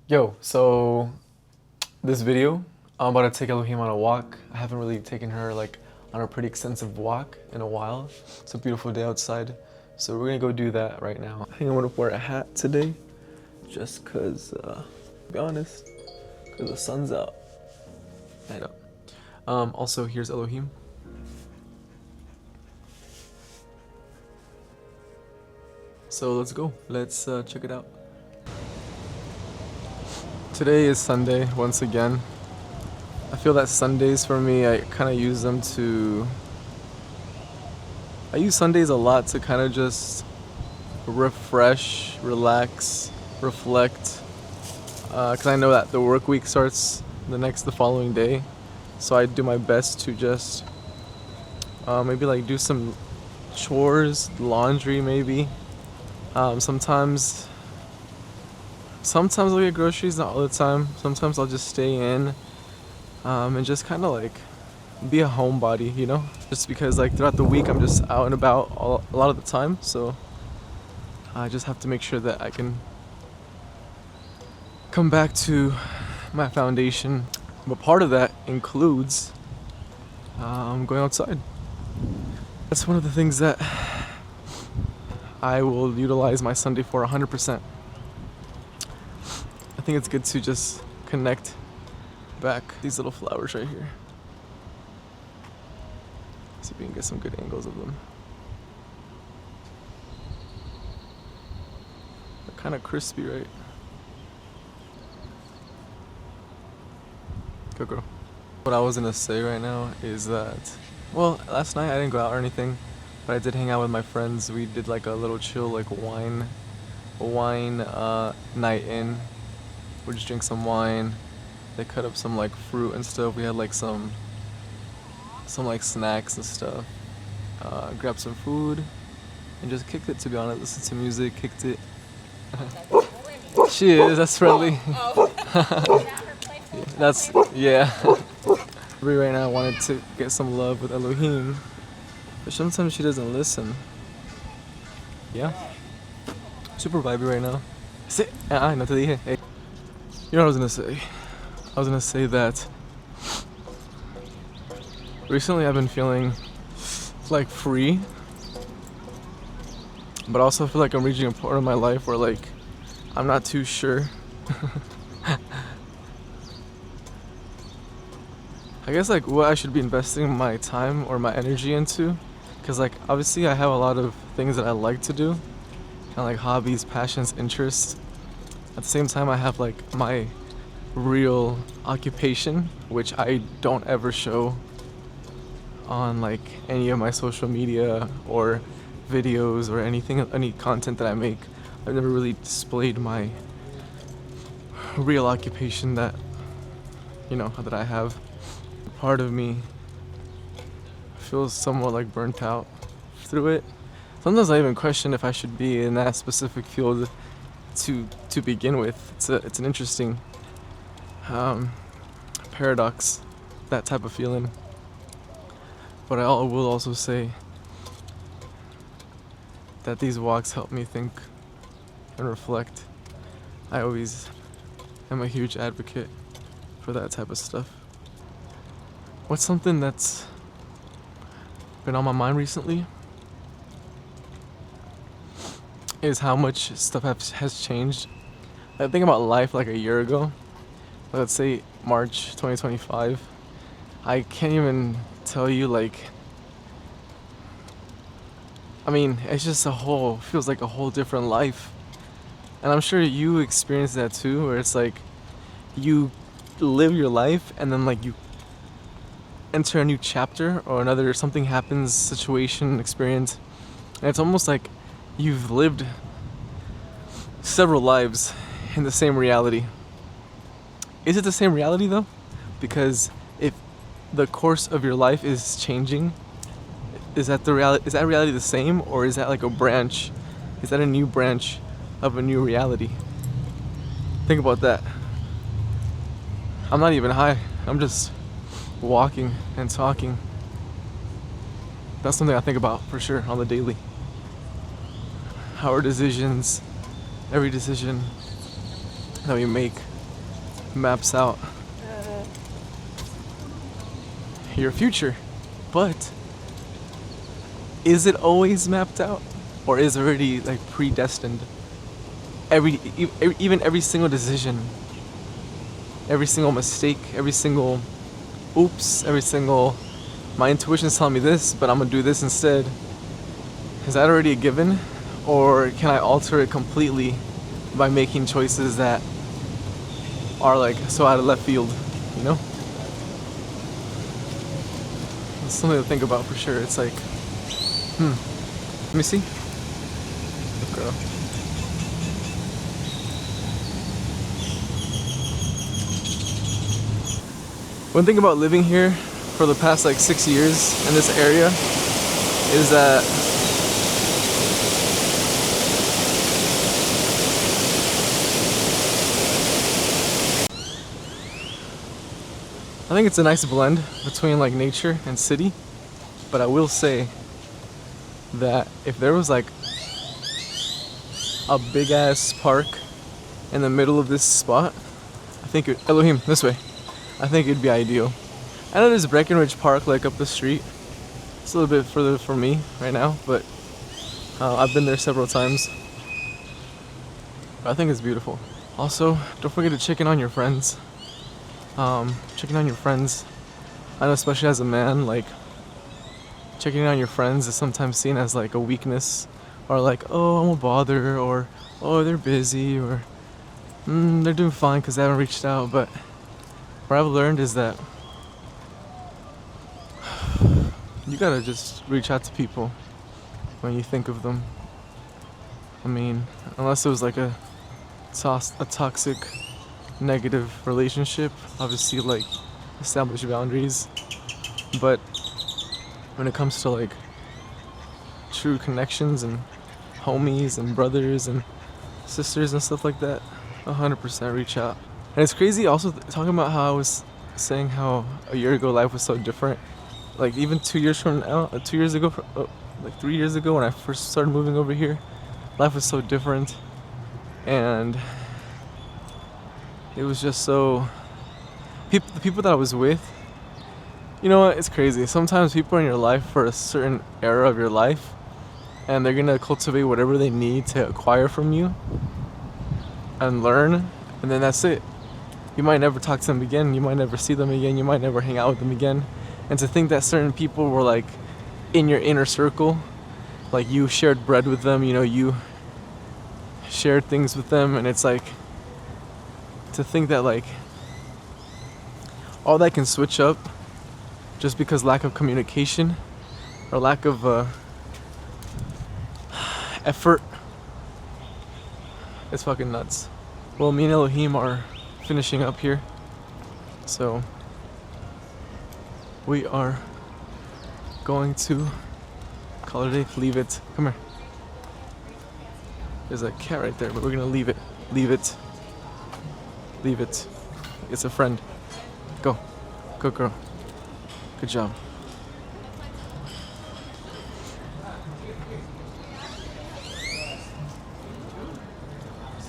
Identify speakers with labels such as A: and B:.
A: Yo, so this video, I'm about to take Elohim on a walk. I haven't really taken her like on a pretty extensive walk in a while. It's a beautiful day outside, so we're gonna go do that right now. I think I'm gonna wear a hat today, just cause, to be honest, cause the sun's out. I know. Also, here's Elohim. So let's go. Let's check it out. Today is Sunday once again. I feel that Sundays for me, I kind of use them to. I use Sundays a lot to kind of just refresh, relax, reflect. Because I know that the work week starts the following day. So I do my best to just maybe like do some chores, laundry maybe. Sometimes I'll get groceries, not all the time. Sometimes I'll just stay in and just kind of like be a homebody, you know? Just because like throughout the week I'm just out and about a lot of the time, so I just have to make sure that I can come back to my foundation. But part of that includes going outside. That's one of the things that I will utilize my Sunday for 100%. I think it's good to just connect back these little flowers right here. See if we can get some good angles of them. They're kind of crispy, right? Go girl. What I was gonna say right now is that, well, last night I didn't go out or anything, but I did hang out with my friends. We did like a little chill, like wine night in. We just drink some wine. They cut up some like fruit and stuff. We had like some like snacks and stuff. Grabbed some food and just kicked it. To be honest, listened to music, kicked it. She is. That's friendly. That's yeah. Right now, I wanted to get some love with Elohim, but sometimes she doesn't listen. Yeah. Super vibey right now. Sit. No te dije. Hey. You know what I was gonna say? I was gonna say that recently I've been feeling like free, but I also feel like I'm reaching a part of my life where like I'm not too sure. I guess like what I should be investing my time or my energy into, because like obviously I have a lot of things that I like to do, kind of like hobbies, passions, interests. At the same time, I have like my real occupation, which I don't ever show on like any of my social media or videos or anything, any content that I make. I've never really displayed my real occupation that, you know, that I have. Part of me feels somewhat like burnt out through it. Sometimes I even question if I should be in that specific field to begin with. It's an interesting paradox, that type of feeling. But I will also say that these walks help me think and reflect. I always am a huge advocate for that type of stuff. What's something that's been on my mind recently is how much stuff has changed. I think about life like a year ago, let's say March 2025. I can't even tell you, like, I mean, it's just feels like a whole different life. And I'm sure you experience that too, where it's like you live your life and then like you enter a new chapter or something happens, situation, experience, and it's almost like you've lived several lives in the same reality. Is it the same reality though? Because if the course of your life is changing, is that reality the same, or is that like a branch? Is that a new branch of a new reality? Think about that. I'm not even high. I'm just walking and talking. That's something I think about for sure on the daily. How our decisions, every decision that we make maps out your future. But is it always mapped out, or is it already like predestined? Even every single decision, every single mistake, every single oops, every single my intuition's telling me this, but I'm gonna do this instead. Is that already a given, or can I alter it completely by making choices that are like so out of left field? You know, it's something to think about for sure. It's like, let me see. Girl. One thing about living here for the past like 6 years in this area is that I think it's a nice blend between like nature and city. But I will say that if there was like a big ass park in the middle of this spot, I think Elohim, this way. I think it'd be ideal. I know there's Breckenridge Park like up the street. It's a little bit further from me right now, but I've been there several times. I think it's beautiful. Also, don't forget to check in on your friends. Checking on your friends. I know, especially as a man, like checking in on your friends is sometimes seen as like a weakness, or like, oh, I won't bother, or oh, they're busy, or they're doing fine because they haven't reached out. But what I've learned is that you gotta just reach out to people when you think of them. I mean, unless it was like a toxic, negative relationship, obviously like establish boundaries. But when it comes to like true connections and homies and brothers and sisters and stuff like that, 100% reach out. And it's crazy also talking about how I was saying how a year ago life was so different. Like even 2 years from now, 2 years ago, like 3 years ago when I first started moving over here, life was so different. And it was just so, the people that I was with, you know what, it's crazy. Sometimes people are in your life for a certain era of your life, and they're gonna cultivate whatever they need to acquire from you and learn, and then that's it. You might never talk to them again, you might never see them again, you might never hang out with them again. And to think that certain people were like in your inner circle, like you shared bread with them, you know, you shared things with them, and it's like, to think that like all that can switch up just because lack of communication or lack of effort, it's fucking nuts. Well, me and Elohim are finishing up here, so we are going to call it a day. Leave it. Come here. There's a cat right there, but we're gonna leave it. Leave it. Leave it. It's a friend. Go. Go, girl. Good job.